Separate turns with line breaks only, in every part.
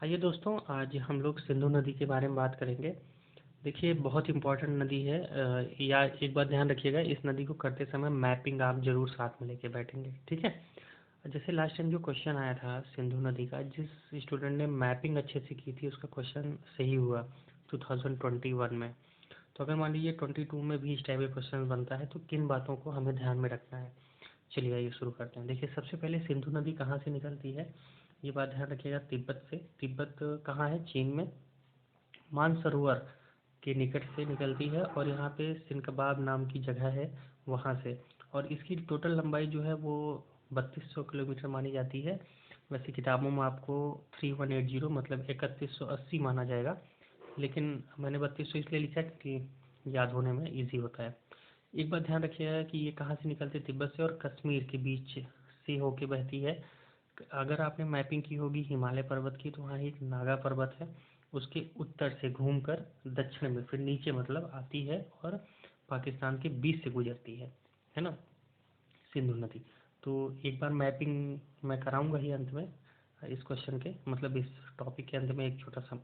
आइए दोस्तों, आज हम लोग सिंधु नदी के बारे में बात करेंगे। देखिए, बहुत इम्पोर्टेंट नदी है। या एक बात ध्यान रखिएगा, इस नदी को करते समय मैपिंग आप जरूर साथ में लेके बैठेंगे, ठीक है। जैसे लास्ट टाइम जो क्वेश्चन आया था सिंधु नदी का, जिस स्टूडेंट ने मैपिंग अच्छे से की थी उसका क्वेश्चन सही हुआ 2021 में। तो अगर मान लीजिए 22 में भी इस टाइप का क्वेश्चन बनता है तो किन बातों को हमें ध्यान में रखना है। चलिए आइए शुरू करते हैं। देखिए, सबसे पहले सिंधु नदी कहाँ से निकलती है, ये बात ध्यान रखिएगा। तिब्बत से। तिब्बत कहाँ है? चीन में, मानसरोवर के निकट से निकलती है और यहाँ पे सिनकबाब नाम की जगह है, वहाँ से। और इसकी टोटल लंबाई जो है वो 3200 किलोमीटर मानी जाती है। वैसे किताबों में आपको 3180 मतलब 3180 माना जाएगा, लेकिन मैंने 3200 इसलिए लिखा है कि याद होने में ईजी होता है। एक बात ध्यान रखिएगा कि ये कहाँ से निकलती है, तिब्बत से और कश्मीर के बीच से होके बहती है। अगर आपने मैपिंग की होगी हिमालय पर्वत की, तो वहाँ एक नागा पर्वत है, उसके उत्तर से घूमकर दक्षिण में फिर नीचे मतलब आती है और पाकिस्तान के बीच से गुजरती है ना, सिंधु नदी। तो एक बार मैपिंग मैं कराऊंगा ही अंत में, इस क्वेश्चन के मतलब इस टॉपिक के अंत में एक छोटा सा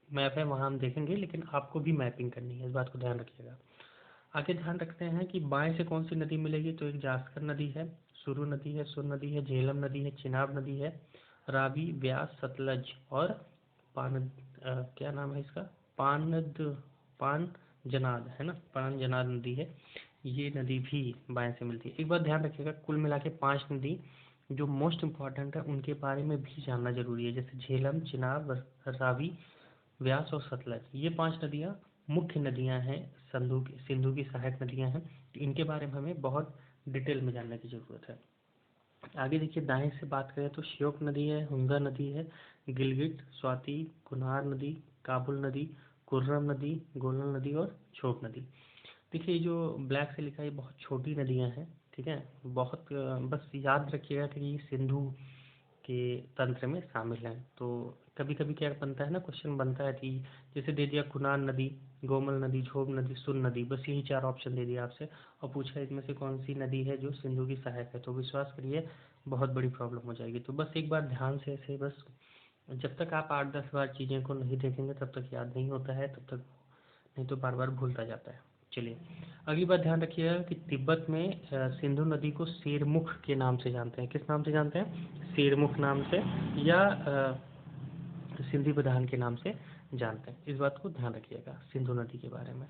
मैप है, वहाँ हम देखेंगे, लेकिन आपको भी मैपिंग करनी है, इस बात को ध्यान रखिएगा। आगे ध्यान रखते हैं कि बाएं से कौन सी नदी मिलेगी, तो एक जास्कर नदी है, सुरु नदी है, सुर नदी है, झेलम नदी है, चिनाब नदी है, रावी, व्यास, सतलज और क्या नाम है इसका, पानद पान जनाद है ना, पान जनाद नदी है। ये नदी भी बाएं से मिलती है। एक बात ध्यान रखिएगा, कुल मिला के 5 नदी जो मोस्ट इम्पॉर्टेंट है उनके बारे में भी जानना जरूरी है, जैसे झेलम, चिनाब, रावी, व्यास और सतलज। ये 5 नदियाँ मुख्य नदियाँ हैं, सिंधु की सहायक नदियाँ हैं। तो इनके बारे में हमें बहुत डिटेल में जानने की ज़रूरत है। आगे देखिए, दाएं से बात करें तो श्योक नदी है, हुंगा नदी है, गिलगिट, स्वाति, कुनार नदी, काबुल नदी, कुर्रम नदी, गोलन नदी और छोट नदी। देखिए, ये जो ब्लैक से लिखा है ये बहुत छोटी नदियाँ हैं, ठीक है। बहुत बस याद रखिएगा कि ये सिंधु के तंत्र में शामिल हैं। तो कभी कभी क्या बनता है ना, क्वेश्चन बनता है कि जैसे दे दिया कुनार नदी, गोमल नदी, झोब नदी, सुन नदी, बस यही 4 ऑप्शन दे दिया आपसे और पूछा इनमें से कौन सी नदी है जो सिंधु की सहायक है, तो विश्वास करिए बहुत बड़ी प्रॉब्लम हो जाएगी। तो बस एक बार ध्यान से ऐसे बस, जब तक आप 8-10 बार चीज़ें को नहीं देखेंगे तब तक याद नहीं होता है, तब तक नहीं तो बार बार भूलता जाता है। चलिए, अगली बात ध्यान रखिएगा कि तिब्बत में सिंधु नदी को शेरमुख के नाम से जानते हैं। किस नाम से जानते हैं? शेरमुख नाम से, या सिंधी प्रधान के नाम से जानते हैं। इस बात को ध्यान रखिएगा सिंधु नदी के बारे में।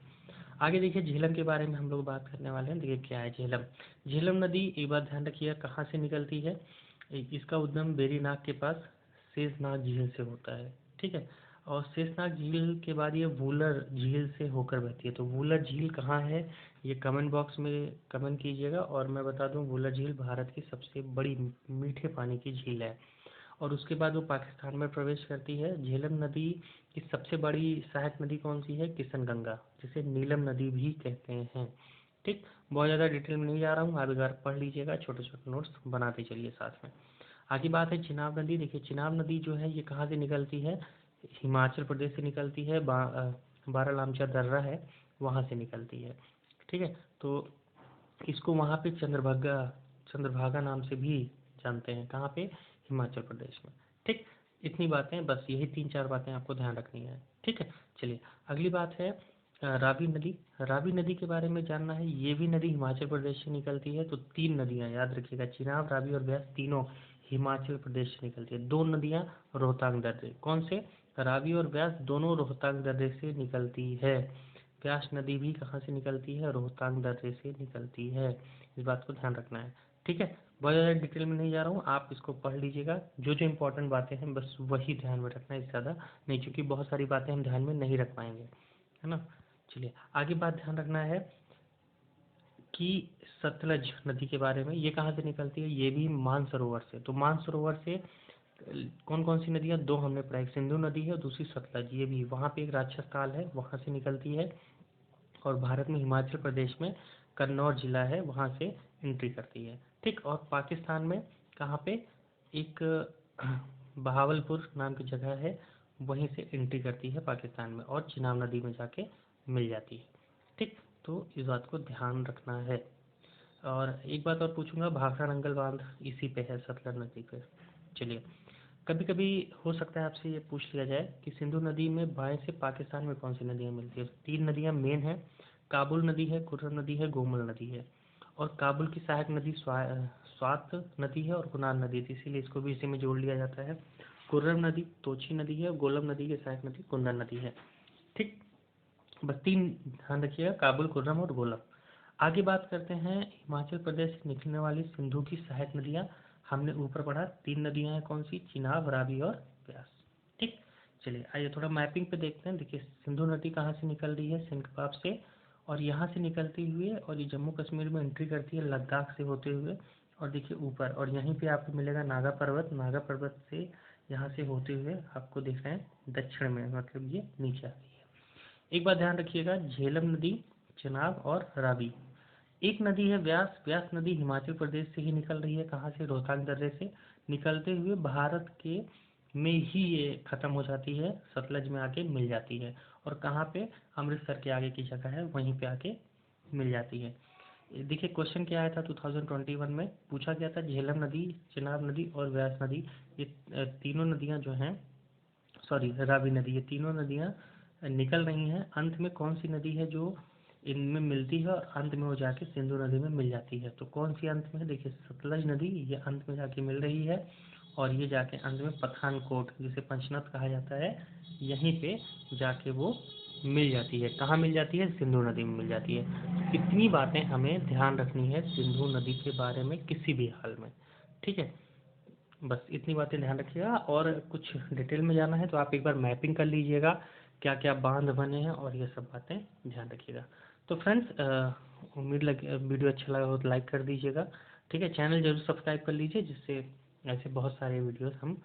आगे देखिए, झेलम के बारे में हम लोग बात करने वाले हैं। देखिए क्या है झेलम। झेलम नदी, एक बात ध्यान रखिएगा, कहाँ से निकलती है। इसका उद्गम वेरीनाग के पास शेषनाग झील से होता है, ठीक है। और शेषनाग झील के बाद ये वूलर झील से होकर बहती है। तो वूलर झील कहाँ है, ये कमेंट बॉक्स में कमेंट कीजिएगा। और मैं बता दूं, वूलर झील भारत की सबसे बड़ी मीठे पानी की झील है और उसके बाद वो पाकिस्तान में प्रवेश करती है। झेलम नदी की सबसे बड़ी सहायक नदी कौन सी है? किशनगंगा, जिसे नीलम नदी भी कहते हैं, ठीक। बहुत ज़्यादा डिटेल में नहीं जा रहा हूँ, आप एक बार पढ़ लीजिएगा, छोटे छोटे नोट्स बनाते चलिए साथ में। आगे बात है चिनाब नदी। देखिए, चिनाब नदी जो है ये कहाँ से निकलती है? हिमाचल प्रदेश से निकलती है, बारालामचा दर्रा है वहाँ से निकलती है, ठीक है। तो इसको वहाँ पे चंद्रभागा नाम से भी जानते हैं। कहाँ पे? हिमाचल प्रदेश में, ठीक। इतनी बातें, बस यही 3-4 बातें आपको ध्यान रखनी है, ठीक है। चलिए, अगली बात है रावी नदी। रावी नदी के बारे में जानना है। ये भी नदी हिमाचल प्रदेश से निकलती है। तो 3 नदियाँ याद रखिएगा, चिनाब, रावी और व्यास, तीनों हिमाचल प्रदेश से निकलती है। 2 नदियाँ रोहतांग दर्रे, कौन से? रावी और व्यास दोनों रोहतांग दर्रे से निकलती है। व्यास नदी भी कहाँ से निकलती है? रोहतांग दर्रे से निकलती है। इस बात को ध्यान रखना है, ठीक है। बहुत ज़्यादा डिटेल में नहीं जा रहा हूँ, आप इसको पढ़ लीजिएगा। जो जो इंपॉर्टेंट बातें हैं बस वही ध्यान में रखना है, इससे ज़्यादा नहीं, क्योंकि बहुत सारी बातें हम ध्यान में नहीं रख पाएंगे, है ना। चलिए, आगे बात ध्यान रखना है कि सतलज नदी के बारे में। ये कहाँ से निकलती है? ये भी मानसरोवर से। तो मानसरोवर से कौन कौन सी नदियाँ? 2 हमने पढ़ा, एक सिंधु नदी है और दूसरी सतलज। ये भी वहाँ पे एक राक्षस ताल है, वहाँ से निकलती है। और भारत में हिमाचल प्रदेश में कन्नौज जिला है, वहाँ से एंट्री करती है, ठीक। और पाकिस्तान में कहाँ पे? एक बहावलपुर नाम की जगह है, वहीं से एंट्री करती है पाकिस्तान में और चिनाब नदी में जाके मिल जाती है, ठीक। तो इस बात को ध्यान रखना है। और एक बात और पूछूंगा, भाखड़ा नंगल बांध इसी पे है, सतलज नदी पे। चलिए, कभी कभी हो सकता है आपसे ये पूछ लिया जाए कि सिंधु नदी में बाएं से पाकिस्तान में कौन सी नदियाँ मिलती है। तीन नदियाँ मेन है, काबुल नदी है, खुर्रम नदी है, गोमल नदी है। और काबुल की सहायक नदी स्वात नदी है और कुनार नदी थी, इसीलिए इसको भी इसी में जोड़ लिया जाता है। खुर्रम नदी तोची नदी है और गोलम नदी की सहायक नदी कुंदन नदी है। ठीक, बस तीन ध्यान रखिएगा, काबुल, खुर्रम और गोलम। आगे बात करते हैं हिमाचल प्रदेश से निकलने वाली सिंधु की सहायक नदियाँ। हमने ऊपर पढ़ा तीन नदियाँ हैं, कौन सी, चिनाब, रावी और ब्यास। ठीक, चलिए आइए थोड़ा मैपिंग पे देखते हैं। देखिए सिंधु नदी कहाँ से निकल रही है, सिंधपाप से, और यहाँ से निकलती हुई और ये जम्मू कश्मीर में एंट्री करती है लद्दाख से होते हुए। और देखिए ऊपर, और यहीं पे आपको मिलेगा नागा पर्वत, नागा पर्वत से यहाँ से होते हुए आपको दिख रहे हैं दक्षिण में, मतलब ये नीचे आ रही है। एक बात ध्यान रखिएगा, झेलम नदी, चिनाब और रावी। एक नदी है व्यास, व्यास नदी हिमाचल प्रदेश से ही निकल रही है, कहाँ से, रोहतांग दर्रे से निकलते हुए भारत के में ही ये खत्म हो जाती है, सतलज में आके मिल जाती है। और कहाँ पे, अमृतसर के आगे की जगह है वहीं पे आके मिल जाती है। देखिए क्वेश्चन क्या आया था 2021 में, पूछा गया था झेलम नदी, चिनाब नदी और व्यास नदी, ये तीनों नदियाँ जो हैं, सॉरी रावी नदी, ये तीनों नदियाँ निकल रही हैं, अंत में कौन सी नदी है जो इनमें मिलती है और अंत में वो जाके सिंधु नदी में मिल जाती है। तो कौन सी अंत में है, देखिए सतलज नदी, ये अंत में जाके मिल रही है और ये जाके अंत में पठानकोट, जिसे पंचनद कहा जाता है, यहीं पे जाके वो मिल जाती है। कहाँ मिल जाती है, सिंधु नदी में मिल जाती है। इतनी बातें हमें ध्यान रखनी है सिंधु नदी के बारे में किसी भी हाल में, ठीक है। बस इतनी बातें ध्यान रखिएगा, और कुछ डिटेल में जाना है तो आप एक बार मैपिंग कर लीजिएगा, क्या क्या बांध बने हैं और ये सब बातें ध्यान रखिएगा। तो फ्रेंड्स उम्मीद लगे वीडियो अच्छा लगा हो तो लाइक कर दीजिएगा, ठीक है। चैनल जरूर सब्सक्राइब कर लीजिए, जिससे ऐसे बहुत सारे वीडियोस हम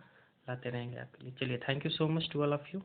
लाते रहेंगे आपके लिए। चलिए, thank you so much to all of you.